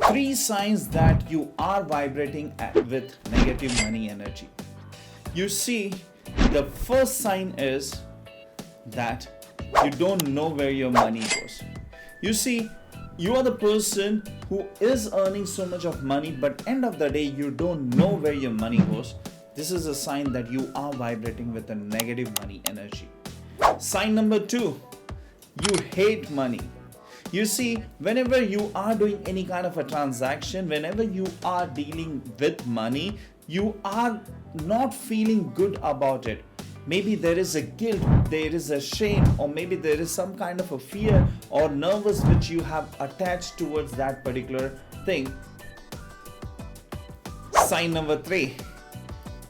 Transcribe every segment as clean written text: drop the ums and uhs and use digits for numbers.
Three signs that you are vibrating with negative money energy. You see, the first sign is that you don't know where your money goes. You see, you are the person who is earning so much of money, but end of the day you don't know where your money goes. This is a sign that you are vibrating with a negative money energy. Sign number 2, you hate money. You see, whenever you are doing any kind of a transaction, whenever you are dealing with money, you are not feeling good about it. Maybe there is a guilt, there is a shame, or maybe there is some kind of a fear or nervous which you have attached towards that particular thing. Sign number 3,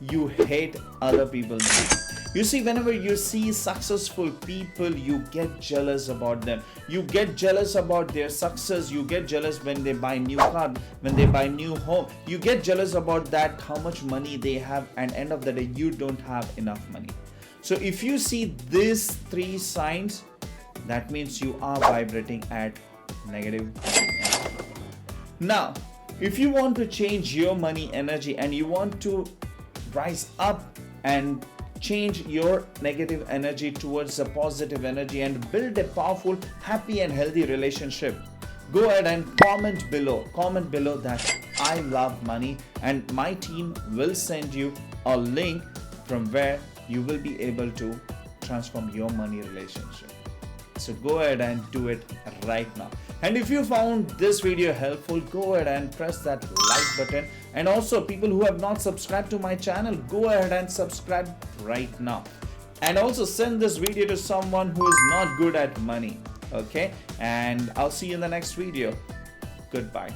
you hate other people's money. You see, whenever you see successful people, you get jealous about them. You get jealous about their success. You get jealous when they buy new car, when they buy new home. You get jealous about that, how much money they have, and end of the day, you don't have enough money. So if you see these 3 signs, that means you are vibrating at negative energy. Now, if you want to change your money energy and you want to rise up and change your negative energy towards a positive energy and build a powerful, happy and healthy relationship, go ahead and comment below that I love money, and my team will send you a link from where you will be able to transform your money relationship. So go ahead and do it right now. And if you found this video helpful, go ahead and press that like button. And also, people who have not subscribed to my channel, go ahead and subscribe right now. And also send this video to someone who is not good at money. Okay? And I'll see you in the next video. Goodbye.